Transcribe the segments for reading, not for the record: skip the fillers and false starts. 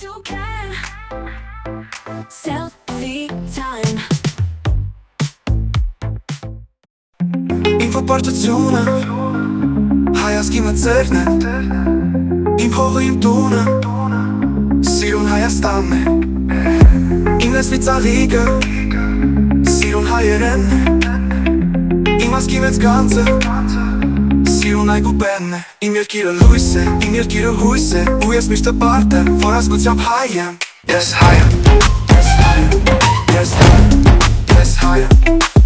to can. Selfie time. Ինֆոպարտությունը հայազգի մծերն է Իմ հողը իմ տունը Սիրուն Հայաստանն է Իմ լեզվի ծաղիկը Սիրուն հայերենն է Իմ ազգի մեծ գանձը Սիրուն այգու բենն է Իմ երկիրը լույս է, իմ երկիրը հույս է Ու ես միշտ պարտ եմ, որ ազգությամբ հայ եմ Ես հայ եմ, ես հայ եմ, ես հայ եմ, ես հայ եմ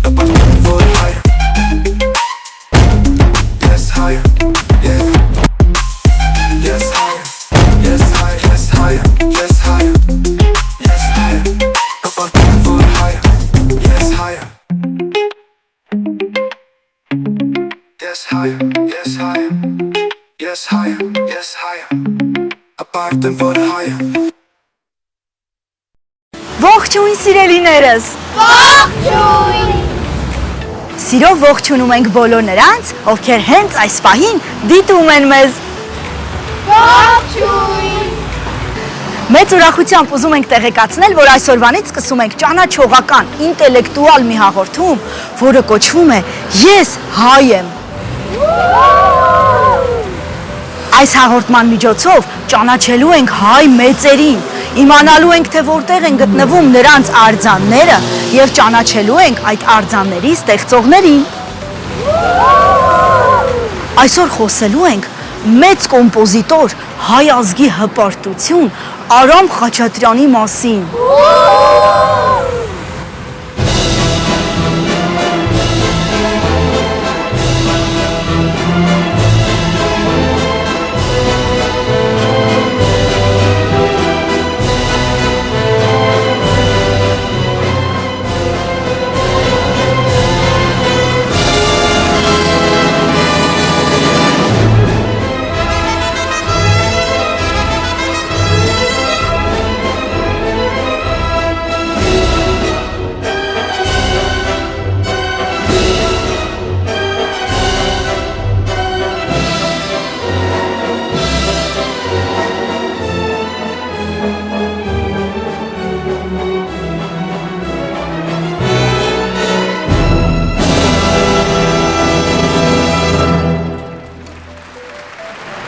Պարտ եմ, որ հայ եմ Yes, higher, yeah. Yes, higher, yes, higher, yes, higher, yes, higher, yes, higher. About for higher, yes, higher. Yes, higher, yes, higher, yes, higher, yes, higher. About for higher. Ողջույն սիրելիներս։ Ողջույն։ Սիրով ողջունում ենք բոլոր նրանց, ովքեր հենց այս պահին դիտում են մեզ։ Ողջույն։ Մեծ ուրախությամբ ուզում ենք տեղեկացնել, որ այսօրվանից սկսում ենք ճանաչողական, ինտելեկտուալ մի հաղորդում, որը կոչվում է «Ես հայ եմ»։ Այս հաղորդման միջոցով ճանաչելու ենք հայ մեծերին, իմանալու ենք, թե որտեղ են գտնվում նրանց արձանները և ճանաչելու ենք այդ արձանների ստեղծողներին։ Այսօր խոսելու ենք մեծ կոմպոզիտոր, հայ ազգի հպարտություն Արամ Խաչատրյանի մասին։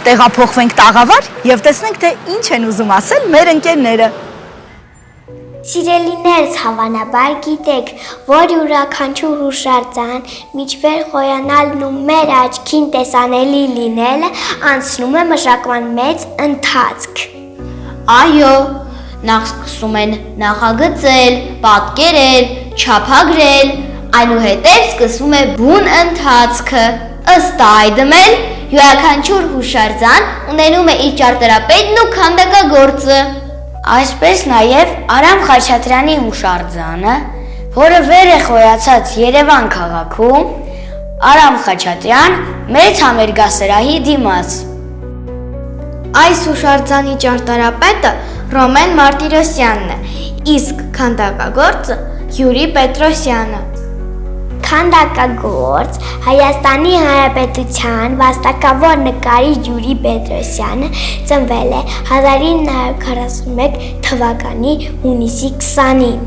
Տեղափոխվենք տաղավար և տեսնենք, թե ինչ են ուզում ասել մեր ընկերները։ Սիրելիներս, հավանաբար գիտեք, որ յուրաքանչյուր հուշարձան միջվեր խոյանալն ու մեր աչքին տեսանելի լինելը անցնում է մշակման մեծ ընթացք։ Այո, նախ սկսում են նախագծել, պատկերել, չափագրել, այնուհետև սկսվում է բուն ընթացքը։ Ըստ այդմ էլ յուրաքանչյուր հուշարձան ունենում է իր ճարտարապետն ու քանդակագործը։ Այսպես նաև Արամ Խաչատրյանի հուշարձանը, որը վեր է խոյացած Երևան քաղաքում, Արամ Խաչատրյան մեծ համերգասրահի դիմաց։ Այս հուշարձանի ճարտարապետը Ռոմեն Մարտիրոսյանն է, իսկ քանդակագործը Յուրի Պետրոսյանը։ Քանդակագործ Հայաստանի Հանրապետության վաստակավոր նկարիչ Յուրի Պետրոսյանը ծնվել է 1941 թվականի հունիսի 20-ին։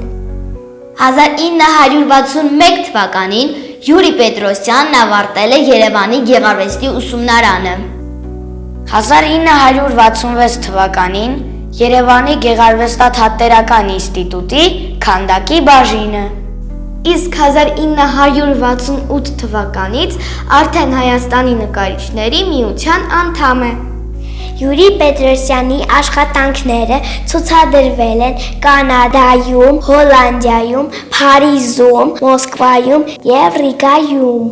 1961 թվականին Յուրի Պետրոսյանն ավարտել է Երևանի գեղարվեստի ուսումնարանը։ 1966 թվականին Երևանի գեղարվեստաթատերական ինստիտուտի քանդակի բաժինը։ Իսկ 1968 թվականից արդեն Հայաստանի նկարիչների միության անդամ է։ Յուրի Պետրոսյանի աշխատանքները ցուցադրվել են Կանադայում, Հոլանդիայում, Փարիզում, Մոսկվայում և Ռիգայում։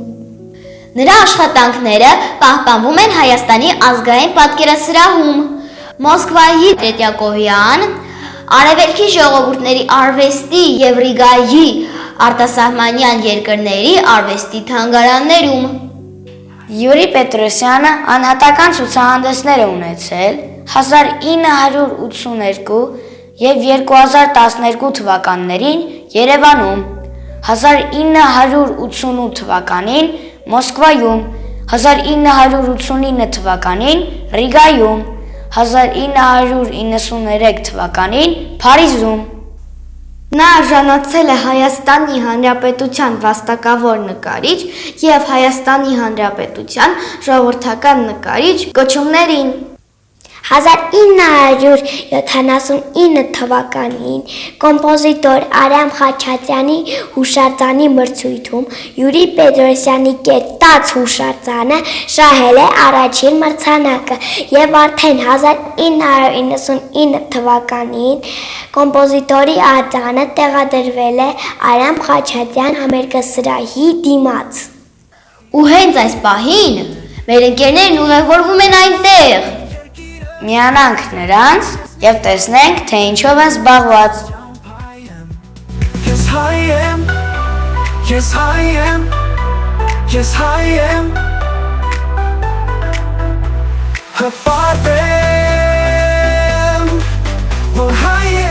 Նրա աշխատանքները պահպանվում են Հայաստանի ազգային պատկերասրահում։ Մոսկվայի Տրետյակովյան, Արևելքի ժողովուրդների արվեստի և Ռիգայի արտասահմանյան երկրների արվեստի թանգարաններում։ Յուրի Պետրոսյանը անհատական ցուցահանդեսներ է ունեցել 1982 և 2012 թվականներին Երևանում, 1988 թվականին Մոսկվայում, 1989 թվականին Ռիգայում, 1993 թվականին Փարիզում։ Նա արժանացել է Հայաստանի Հանրապետության վաստակավոր նկարիչ և Հայաստանի Հանրապետության ժողովրդական նկարիչ կոչումներին։ 1979 թվականին կոմպոզիտոր Արամ Խաչատրյանի հուշարձանի մրցույթում Յուրի Պետրոսյանի կերտած հուշարձանը շահել է առաջին մրցանակը և արդեն 1999 թվականին կոմպոզիտորի արձանը տեղադրվել է Արամ Խաչատրյան համերգասրահի դիմաց։ Ու հենց այս պահին մեր ընկերներն ուղևորվում են այնտեղ։ Միանանք նրանց և տեսնենք, թե ինչով են զբաղված։ Yes, I am. Yes, I am. Yes, I am. Հպարտեմ, որ հայ եմ։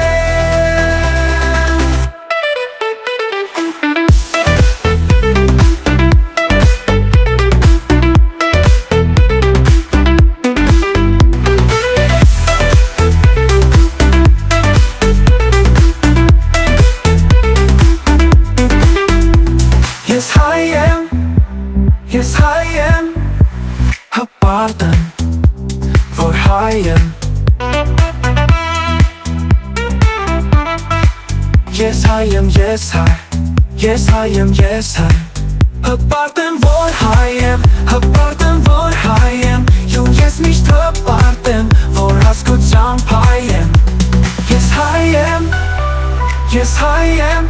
Yes, I am. Yes, I am. Հպարտեմ, որ հայ եմ։ Yes, I am. Yes, I. Yes, I am. Yes, I. Հպարտեմ, որ հայ եմ։ Հպարտեմ, որ հայ եմ։ Ու ես միշտ հպարտեմ, որ հասկությամբ հայ եմ։ Yes, I am. Yes, I am.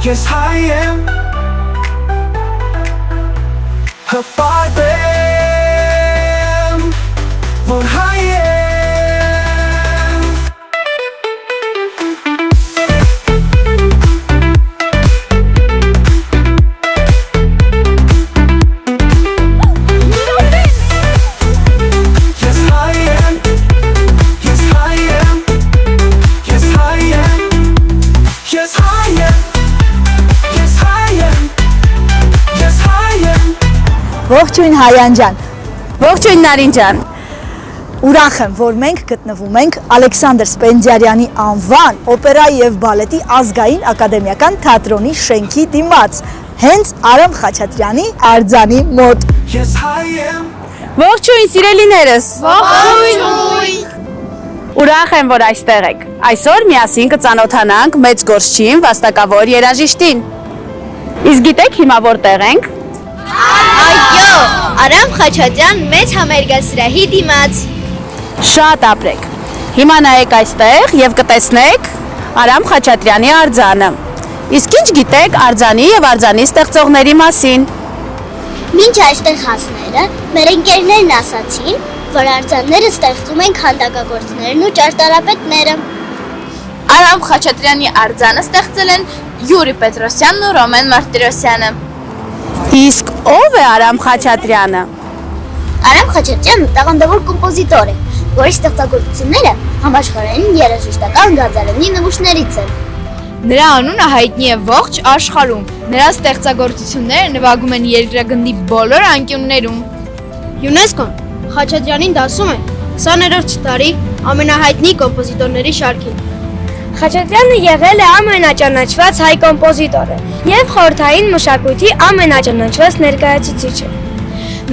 Yes, I am. Հպարտեմ, որ հայ եմ։ Yes, I am. Yes, I am. Yes, I am. Yes, I am. Yes, I am. Yes, I am. Ողջույն Հայան ջան։ Ողջույն Նարին ջան։ Ուրախ եմ, որ մենք գտնվում ենք Ալեքսանդր Սպենդիարյանի անվան օպերայի եւ բալետի ազգային ակադեմիական թատրոնի շենքի դիմաց, հենց Արամ Խաչատրյանի արձանի մոտ։ Yes, I am. Ողջույն սիրելիներս։ Ողջույն։ Ուրախ եմ, որ այստեղ եք։ Այսօր միասին կծանոթանանք մեծ գործչին, վաստակավոր երաժիշտին։ Իսկ գիտեք հիմա որտեղ ենք։ Այո, Արամ Խաչատրյան մեծ համերգասրահի դիմաց։ Շատ ապրեք։ Հիմա նայեք այստեղ եւ կտեսնեք Արամ Խաչատրյանի արձանը։ Իսկ ինչ գիտեք արձանի եւ արձանի ստեղծողների մասին։ Մինչ այստեղ հասնելը մեր ընկերներն ասացին, որ արձանները ստեղծում են քանդակագործներն ու ճարտարապետները։ Արամ Խաչատրյանի արձանը ստեղծել են Յուրի Պետրոսյանն ու Ռոմեն Մարտիրոսյանը։ Իսկ ով է Արամ Խաչատրյանը։ Արամ Խաչատրյանը տաղանդավոր կոմպոզիտոր է, որի ստեղծագործությունները համաշխարհային երաժշտական գազարանի նմուշներից են։ Նրա անունը հայտնի է ողջ աշխարհում։ Նրա ստեղծագործությունները նվագում են երկրագնդի բոլոր անկյուններում։ ՅՈՒՆԵՍԿՕ-ն Խաչատրյանին դասում է 20-րդ տարի ամենահայտնի կոմպոզիտորների շարքին։ Խաչատրյանը եղել է ամենաճանաչված հայ կոմպոզիտորը և խորհրդային մշակույթի ամենաճանաչված ներկայացուցիչը։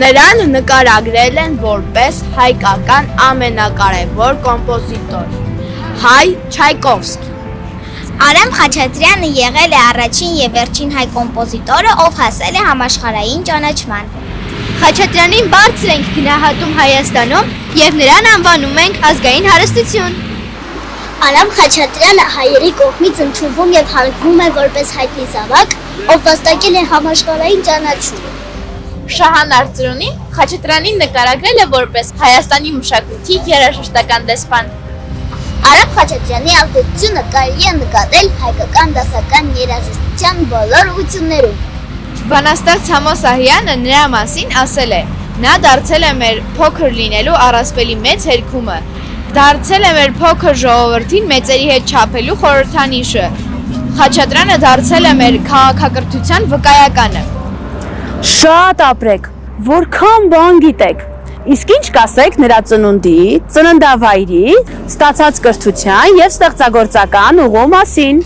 Նրան նկարագրել են որպես հայկական ամենակարևոր կոմպոզիտոր Հայ Չայկովսկի։ Արամ Խաչատրյանը եղել է առաջին եւ վերջին հայ կոմպոզիտորը, ով հասել է համաշխարհային ճանաչման։ Խաչատրյանին բարձր ենք գնահատում Հայաստանում եւ նրան անվանում ենք ազգային հարստություն։ Արամ Խաչատրյանը հայերի կողմից ընդունվում եւ հարգվում է որպես հայտնի զավակ, ով վաստակել է համաշխարհային ճանաչում։ Շահան Արծրունին Խաչատրյանին նկարագրել է որպես Հայաստանի մշակույթի երաժշտական դեսպան։ Արամ Խաչատրյանի ազդեցությունը կարելի է նկատել հայկական դասական երաժշտության բոլոր ուղղություններում։ Բանաստեղծ Համո Սահյանը նրա մասին ասել է. նա դարձել է մեր փոքր լինելու առասպելի մեծ հերքումը, դարձել է մեր փոքր ժողովրդին մեծերի հետ չափելու խորհրդանիշը։ Խաչատրյանը դարձել է մեր քաղաքակրթության վկայականը։ Շատ ապրեք, որքան բան գիտեք։ Իսկ ինչ կասեք նրա ծնունդի, ծննդավայրի, ստացած կրթության եւ ստեղծագործական ուղու մասին։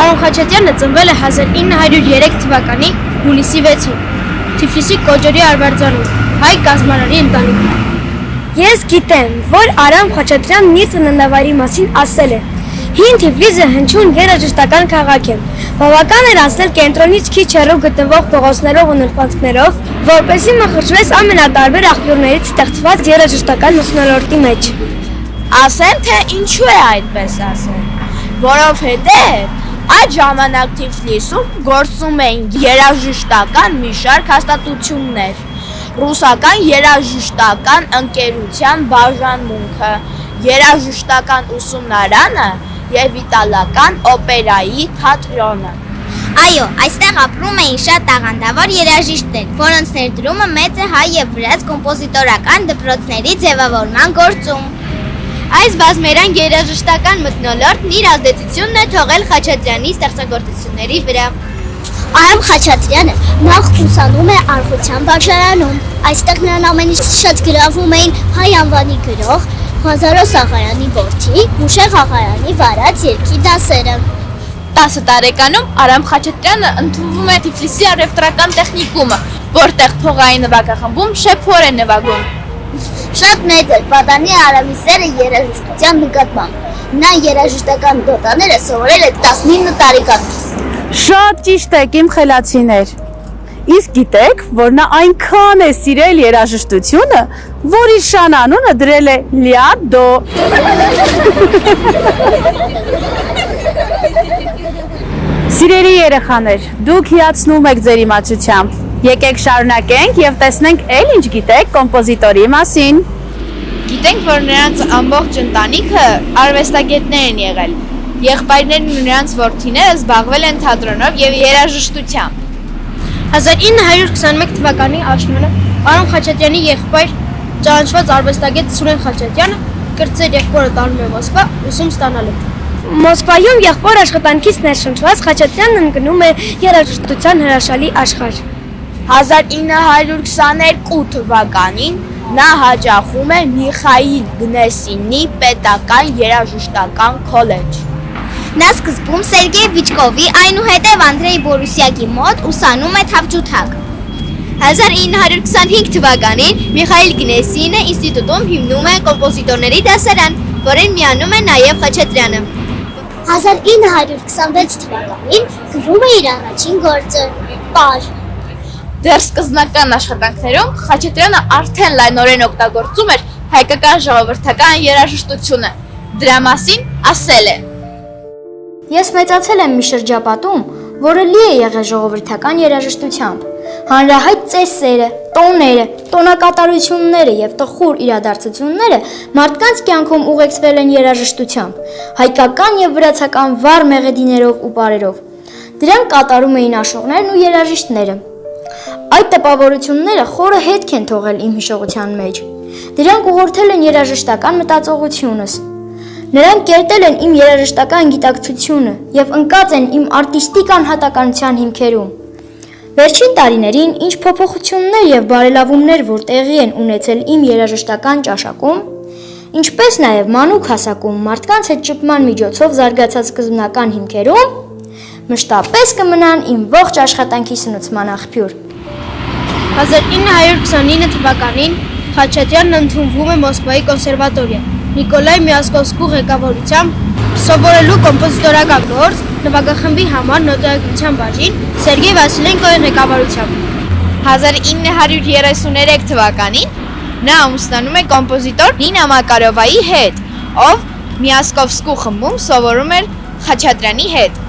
Արամ Խաչատյանը ծնվել է 1903 թվականի հուլիսի 6-ին Թիֆլիսի Կոջորի Արվարձանում, հայ կազմարարի ընտանիքում։ Ես գիտեմ, որ Արամ Խաչատրյանն իր ծննդավայրի մասին ասել է. Հին Թիֆլիսը հնչյուն երաժշտական քաղաք է։ Բավական էր անցնել կենտրոնից քիչ հեռու գտնվող փողոցներով ու նրբանցքներով, որպեսզի մխրճվես ամենատարբեր աղբյուրներից ստեղծված երաժշտական մթնոլորտի մեջ։ Ասեմ, թե ինչու է այդպես ասել, որովհետև այդ ժամանակ Թիֆլիսում գործում էին երաժշտական մի շարք հաստատություններ, ռուսական երաժշտական ընկերության բաժանմունքը, երաժշտական ուսումնարանը եւ իտալական օպերայի թատրոնը։ Այո, այստեղ ապրում էին շատ տաղանդավոր երաժիշտներ, որոնց ներդրումը մեծ է հայ եւ վրաց կոմպոզիտորական դպրոցների ձևավորման գործում։ Այս բազմերանգ երաժշտական մթնոլորտն իր ազդեցությունն է թողել Խաչատրյանի ստեղծագործությունների վրա։ Արամ Խաչատրյանը նախ ուսանում է արխության բաժարանում։ Այստեղ նրան ամենից շատ գրավում էին հայ անվանի գրող Ղազարո Սաղարյանի որդի Մուշե Ղաղարյանի վարած երգի դասերը։ 10 տարեկանում Արամ Խաչատրյանը ընդունվում է Թիֆլիսի առևտրական տեխնիկումը, որտեղ փողային նվագախմբում շեփոր է նվագում։ Շատ մեծ էր պատանի Արամի սերը երաժշտության նկատմամբ։ Նա երաժշտական դոտաները սովորել է 19 տարեկանից։ Շատ ճիշտ եք իմ խելացիներ։ Իսկ գիտեք, որ նա այնքան է սիրել երաժշտությունը, որ իր շանանունը դրել է Լիադո։ Սիրելի երեխաներ, դուք հիացնում եք ձեր իմացությամբ։ Եկեք շարունակենք եւ տեսնենք էլ ինչ գիտեք կոմպոզիտորի մասին։ Գիտենք, որ նրանց ամբողջ ընտանիքը արվեստագետներ են եղել։ Եղբայրներն ու նրանց որդիները զբաղվել են թատրոնով եւ երաժշտությամբ։ 1921 թվականի աշնանը Արամ Խաչատրյանի եղբայր ճանաչված արվեստագետ Սուրեն Խաչատյանը կրտսեր եղբորը տանում է Մոսկվա ուսում ստանալու։ Մոսկվայում եղբոր աշխատանքից ներշնչված Խաչատրյանն ընկնում է երաժշտության հրաշալի աշխարհ։ 1922 թվականին նա հաճախում է Միխայիլ Գնեսինի պետական երաժշտական քոլեջ։ Նա սկզբում Սերգեյ Վիչկովի, այնուհետև Անդրեյ Բորուսյակի մոտ ուսանում է թավջութակ։ 1925 թվականին Միխայիլ Գնեսինը ինստիտուտում հիմնում է կոմպոզիտորների դասարան, որին միանում է նաև Խաչատրյանը։ 1926 թվականին գրում է իր առաջին գործը՝ «Պար»։ Դեռ սկզբնական աշխատանքներում Խաչատրյանը արդեն լայնորեն օգտագործում էր հայկական ժողովրդական երաժշտությունը։ Դրա մասին ասել է. Ես մեծացել եմ մի շրջապատում, որը լի է եղել ժողովրդական երաժշտությամբ։ Հանրահայտ ծեսերը, տոները, տոնակատարությունները եւ տխուր իրադարձությունները մարդկանց կյանքում ուղեկցվել են երաժշտությամբ, հայկական եւ վրացական վառ մեղեդիներով ու պարերով։ Դրանք կատարում էին աշողներն ու երաժիշտները։ Այդ տպավորությունները խորը հետք են թողել իմ հիշողության մեջ։ Դրանք ուղղորդել են երաժշտական մտածողությունս։ Նրանք կերտել են իմ երաժշտական գիտակցությունը եւ ընկած են իմ արտիստիկ անհատականության հիմքերում։ Վերջին տարիներին ինչ փոփոխություններ եւ բարելավումներ որ տեղի են ունեցել իմ երաժշտական ճաշակում, ինչպես նաեւ մանուկ հասակում մարդկանց հետ ճպման միջոցով զարգացած սկզբնական հիմքերում, մշտապես կմնան իմ ողջ աշխատանքի սնուցման աղբյուր։ 1929 թվականին Խաչատրյանն ընդունվում է Մոսկվայի կոնսերվատորիա Նիկոլայ Միասկովսկու ղեկավարությամբ սովորելու կոմպոզիտորական գործ, նվագախմբի համար նոտայագրության բաժին Սերգեյ Վասիլենկոյի ղեկավարությամբ։ 1933 թվականին նա ամուսնանում է կոմպոզիտոր Նինա Մակարովայի հետ, ով Միասկովսկու խմբում սովորում էր Խաչատրյանի հետ։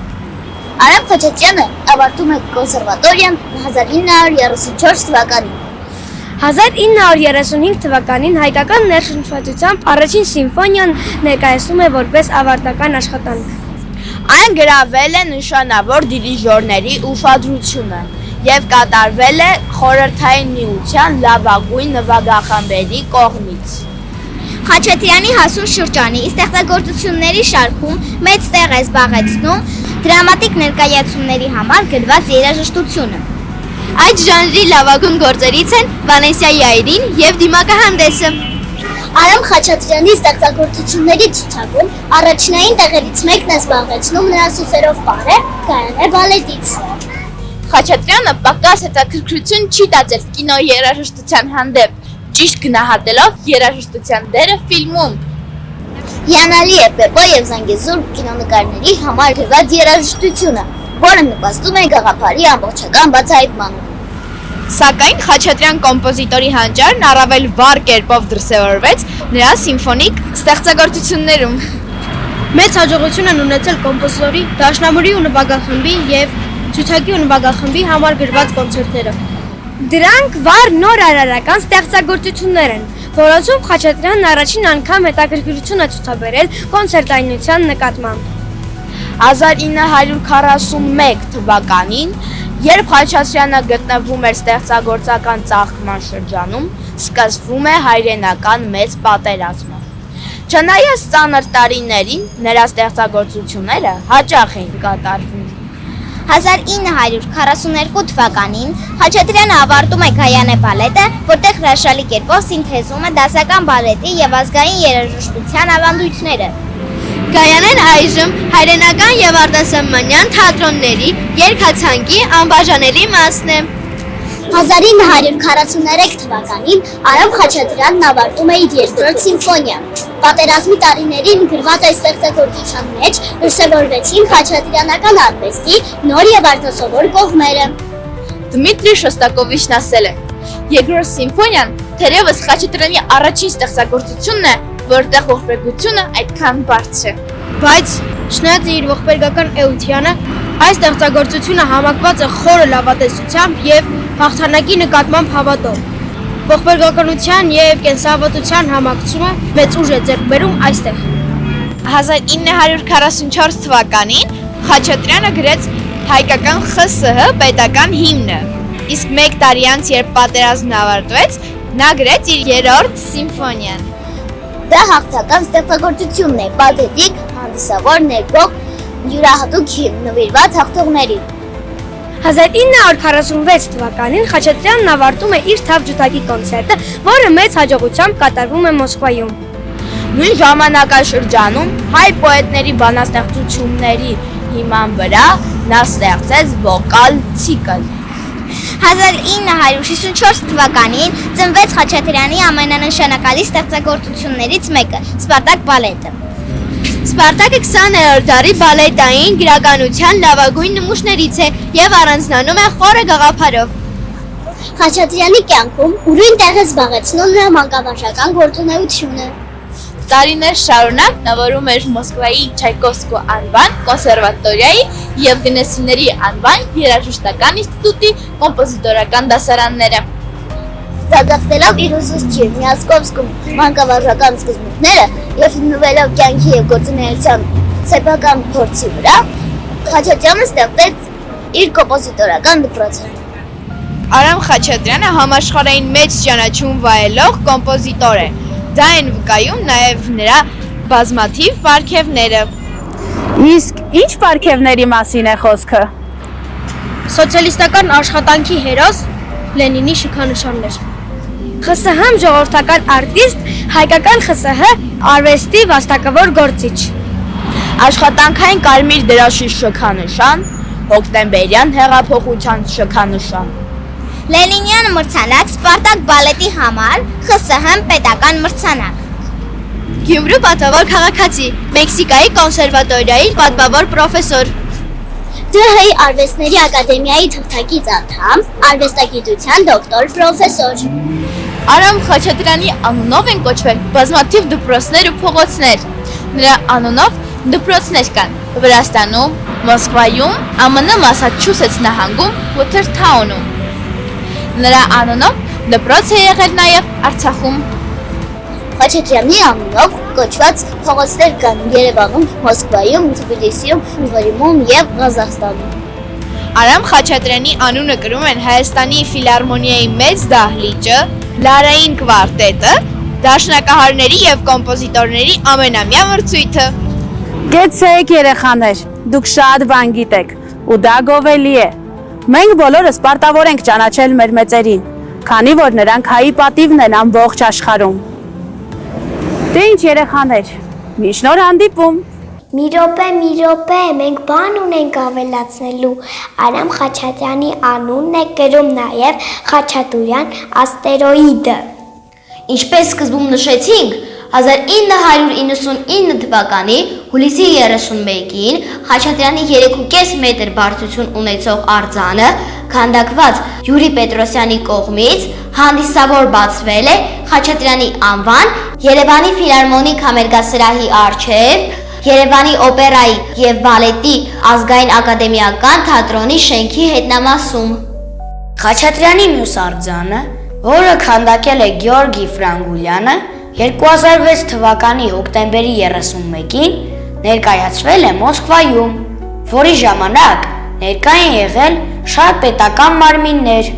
Արամ Խաչատրյանը ավարտում է կոնսերվատորիան 1934 թվականին։ 1935 թվականին հայկական ներշնչվածությամբ առաջին սիմֆոնիան ներկայացնում է որպես ավարտական աշխատանք։ Այն գրավել է նշանավոր դիրիժորների ուշադրությունը եւ կատարվել է Խորհրդային Միության լավագույն նվագախմբերի կողմից։ Խաչատրյանի հասուն շրջանի ստեղծագործությունների շարքում մեծ տեղ է զբաղեցնում դրամատիկ ներկայացումների համար գրված երաժշտությունը։ Այդ ժանրի լավագույն գործերից են Վանեսիայի այրին եւ դիմակահանդեսը։ Արամ Խաչատրյանի ստեղծագործությունների ցուցակում առաջնային տեղերից մեկն է զբաղեցնում նրա սուսերով պարը Գայանե բալետից։ Խաչատրյանը պակաս հետաքրքրություն չի տածել կինո երաժշտության հանդեպ, ճիշտ գնահատելով երաժշտության դերը ֆիլմում։ Հիանալի է Պեպո եւ Զանգեզուր կինոնկարների համար գրված երաժշտությունը, որը նպաստում է գաղափարի ամբողջական բացահայտմանը։ Սակայն Խաչատրյան կոմպոզիտորի հանճարն առավել վառ կերպով դրսևորվեց նրա սիմֆոնիկ ստեղծագործություններում։ Մեծ հաջողություն են ունեցել կոմպոզիտորի, դաշնամուրի ու նվագախմբի եւ ցուցակի ու նվագախմբի համար գրված կոնցերտները։ Դրանք վառ նոր արարական ստեղծագործություններ են, որոնցում Խաչատրյանն առաջին անգամ հետաքրքրություն է ցուցաբերել կոնցերտայնության նկատմամբ։ 1941 թվականին, երբ Խաչատրյանը գտնվում էր ստեղծագործական ծաղկման շրջանում, սկսվում է հայրենական մեծ պատերազմը։ Չնայած ծանր տարիներին, նրա ստեղծագործությունները հաճախ էին կատարվում։ 1942 թվականին Խաչատրյանը ավարտում է Գայանե բալետը, որտեղ հրաշալի կերպով սինթեզում է դասական բալետի եւ ազգային երաժշտության ավանդույթները։ Գայանեն այժմ հայրենական եւ արտասահմանյան թատրոնների երգացանկի անբաժանելի մասն է։ 1943 թվականին Արամ Խաչատրյանն ավարտում է իր երկրորդ սիմֆոնիան։ Պատերազմի տարիներին գրված այս ստեղծագործության մեջ դրսևորվեցին խաչատրյանական արվեստի նոր եւ արտասովոր կողմերը։ Դմիտրի Շոստակովիչն ասել է. երկրորդ սիմֆոնիան թերևս Խաչատրյանի առաջին ստեղծագործությունն է, որտեղ ողբերգությունը այդքան բարձր է։ Բայց շնայած իր ողբերգական էությանը, այս ստեղծագործությունը համակված է խորը լավատեսությամբ եւ հաղթանակի նկատմամբ հավատով։ Ողբերգականության եւ կենսավատության համակցումը մեծ ուժ է ձեռք բերում այստեղ։ 1944 թվականին Խաչատրյանը գրեց հայկական ԽՍՀ պետական հիմնը, իսկ մեկ տարի անց, երբ պատերազմն ավարտվեց, նա գրեց իր երրորդ սիմֆոնիան։ Դա հաղթական ստեղծագործությունն է, պաթետիկ, հանդիսավոր, ներգող, յուրահատուկ նվիրված հաղթողներին։ 1946 թվականին Խաչատրյանն ավարտում է իր թավջութակի կոնցերտը, որը մեծ հաջողությամբ կատարվում է Մոսկվայում։ Նույն ժամանակաշրջանում հայ պոետների բանաստեղծությունների հիման վրա նա ստեղծեց վոկալ ցիկլ։ 1954 թվականին ծնվեց Խաչատրյանի ամենանշանակալի ստեղծագործություններից մեկը՝ Սպարտակ բալետը։ Սպարտակը 20-րդ դարի բալետային գրականության լավագույն նմուշներից է եւ առանձնանում է խորը գաղափարով։ Խաչատրյանի կյանքում ուրույն տեղ է զբաղեցնում նրա մանկավարժական գործունեությունը։ Տարիներ շարունակ նվիրում էր Մոսկվայի Չայկովսկու անվան կոնսերվատորիայի եւ Գնեսիների անվան երաժշտական ինստիտուտի կոմպոզիտորական դասարանները։ Զարգացնելով իր ուսուցչի Միասկովսկում մանկավարժական սկզբունքները եւ հիմնվելով կյանքի եւ գործունեության սեփական փորձի վրա, Խաչատրյանը ստեղծեց իր կոմպոզիտորական դպրոցը։ Արամ Խաչատրյանը համաշխարհային մեծ ճանաչում վայելող կոմպոզիտոր է։ Դա են վկայում նաև նրա բազմաթիվ պարգևները։ Իսկ ինչ պարգևների մասին է խոսքը։ Սոցիալիստական աշխատանքի հերոս Լենինի շքանշաններ։ ԽՍՀ ժողովրդական արտիստ, հայկական ԽՍՀ արվեստի վաստակավոր գործիչ։ Աշխատանքային կարմիր դրոշի շքանշան, հոկտեմբերյան հեղափոխության շքանշան։ Լենինյան մրցանակ Սպարտակ բալետի համար, ԽՍՀ պետական մրցանակ։ Գյումրու պատվավոր քաղաքացի, Մեքսիկայի կոնսերվատորիայի պատվավոր պրոֆեսոր։ ԴՀ-ի արվեստների ակադեմիայի թղթակից անդամ, արվեստագիտության դոկտոր, պրոֆեսոր։ Արամ Խաչատրյանի անունով են կոչվել բազմաթիվ դպրոցներ ու փողոցներ։ Նրա անունով դպրոցներ կան Վրաստանում, Մոսկվայում, ԱՄՆ Մասաչուսեթս նահանգում, Ուոթերթաունում։ Նրա անունով դպրոց է եղել նաև Արցախում։ Խաչատրյանի անունով կոչված փողոցներ կան Երևանում, Մոսկվայում, Թբիլիսիում, Ղրիմում եւ Ղազախստանում։ Արամ Խաչատրյանի անունը կրում են Հայաստանի ֆիլհարմոնիայի մեծ դահլիճը, Լարային կվարտետը, դաշնակահարների եւ կոմպոզիտորների ամենամյա մրցույթը։ Գեցեք երեխաներ, դուք շատ բան գիտեք ու դա գովելի է։ Մենք բոլորս պարտավոր ենք ճանաչել մեր մեծերին, քանի որ նրանք հայի պատիվն են ամբողջ աշխարհում։ Դե ինչ երեխաներ, միշտ նոր հանդիպում։ Մի րոպե, մենք բան ունենք ավելացնելու։ Արամ Խաչատրյանի անունն է գրում նաև Խաչատուրյան աստերոիդը։ Ինչպես սկզբում նշեցինք, 1999 թվականի հուլիսի 31-ին Խաչատրյանի 3.5 մետր բարձրություն ունեցող արձանը քանդակված Յուրի Պետրոսյանի կողմից հանդիսավոր բացվել է Խաչատրյանի անվան Երևանի ֆիլհարմոնիկ համերգասրահի առջև Երևանի օպերայի և բալետի ազգային ակադեմիական թատրոնի շենքի հետնամասում։ Խաչատրյանի մյուս արձանը, որը քանդակել է Գեորգի Ֆրանգուլյանը, 2006 թվականի հոկտեմբերի 31-ին ներկայացվել է Մոսկվայում, որի ժամանակ ներկա են եղել շատ պետական մարմիններ։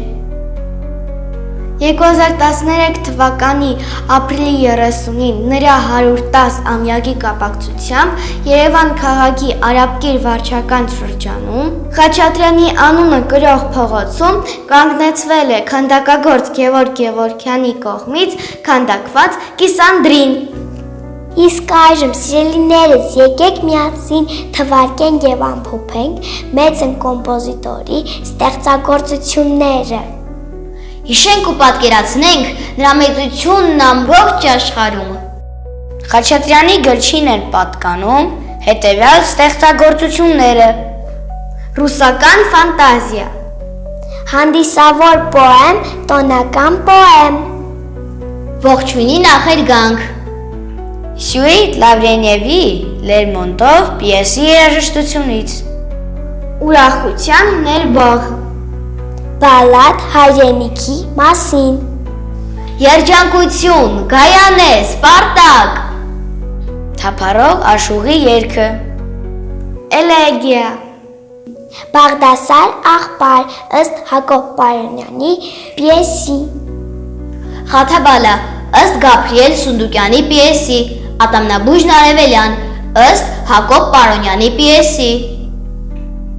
2013 թվականի ապրիլի 30-ին նրա 110-ամյակի կապակցությամբ Երևան քաղաքի Արաբկիր վարչական շրջանում Խաչատրյանի անունը կրող փողոցում կանգնեցվել է քանդակագործ Գևորգ Գևորգյանի կողմից քանդակված կիսանդրին։ Իսկ այժմ սիրելիներս եկեք միասին թվարկենք եւ ամփոփենք մեծն կոմպոզիտորի ստեղծագործությունները։ Հիշենք ու պատկերացնենք նրա մեծությունն ամբողջ աշխարհում։ Խաչատրյանի գրչին են պատկանում հետևյալ ստեղծագործությունները. Ռուսական ֆանտազիա, Հանդիսավոր պոեմ, տոնական պոեմ, Ողջույնի նախերգանք, Սյուիտ Լավրենևի Լերմոնտով պիեսի երաժշտությունից, Ուրախության ներբող, Բալադ հայրենիքի մասին, Երջանկություն, Գայանե, Սպարտակ, Թափառող աշուղի երգը, Էլեգիա, Բաղդասար աղբար ըստ Հակոբ Պարոնյանի պիեսի, Խաթաբալա ըստ Գաբրիել Սունդուկյանի պիեսի, Ատամնաբույժն Արևելյան ըստ Հակոբ Պարոնյանի պիեսի,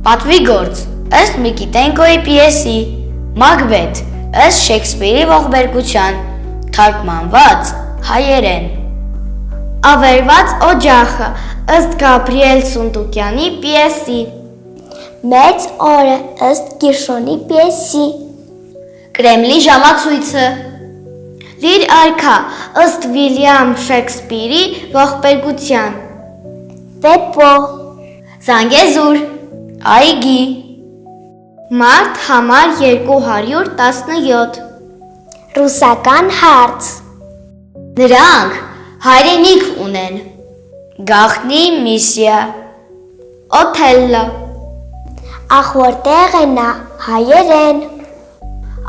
Պատվի գործ ըստ Միկիտենկոյի պիեսի, Մակբեթ ըստ Շեքսպիրի ողբերգության, թարգմանված հայերեն, Ավերված օջախը ըստ Գաբրիել Սունդուկյանի պիեսի, Մեծ օրը ըստ Կիրշոնի պիեսի, Կրեմլի ժամացույցը, Լիր արքա ըստ Վիլյամ Շեքսպիրի ողբերգության, Պեպո, Զանգեզուր, Այգի, Մարտ համար 217, Ռուսական հարց, Նրանք հայրենիք ունեն, Գաղտնի միսիա, Օթելլո, Ախ որտեղ է նա հայերեն,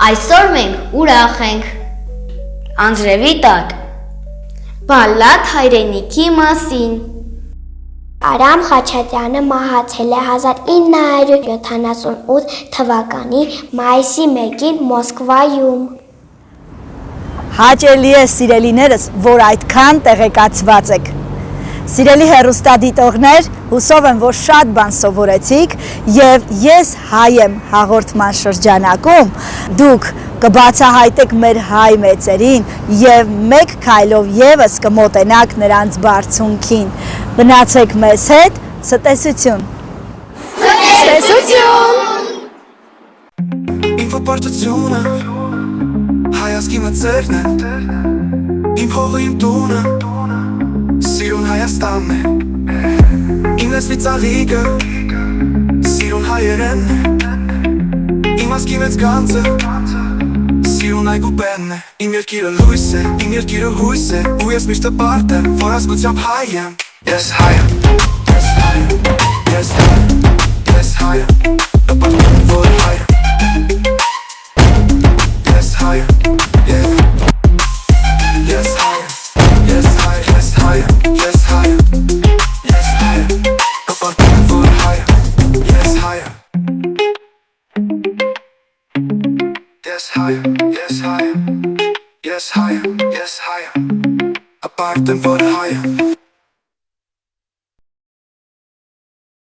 Այսօր մենք ուրախ ենք, Անձրևի տակ, Բալլադ հայրենիքի մասին, Արամ Խաչատրյանը մահացել է 1978 թվականի մայիսի 1-ին Մոսկվայում։ Հաճելի է սիրելիներս, որ այդքան տեղեկացված եք։ Սիրելի հեռուստադիտողներ, հուսով եմ, որ շատ բան սովորեցիք եւ ես հայ եմ հաղորդման շրջանակում, դուք կբացահայտեք մեր հայ մեծերին եւ մեկ քայլով եւս կմոտենաք նրանց բարձունքին։ Մնացեք մեզ հետ, ցտեսություն։ Ինֆոպարտությունը հայազգի մծերն են Իմ հողը իմ տունը Սիրուն Հայաստանն է Իմ լեզվի ծաղիկը Սիրուն հայերենն է Իմ ազգի մեծ գանձը Սիրուն այգու բենն է Իմ երկիրը լույս է, իմ երկիրը հույս է Ու ես միշտ պարտ եմ, որ ազգությամբ հայ եմ Ես հայ եմ, ես հայ եմ, ես հայ եմ, ես հայ եմ Պարտ եմ, որ հայ եմ Yes, higher, yeah. Yes, higher, yes, higher, yes, higher, yes, higher, yes, higher. About for higher, yes, higher. Yes, higher, yes, higher, yes, higher, yes, higher. Apart and for higher.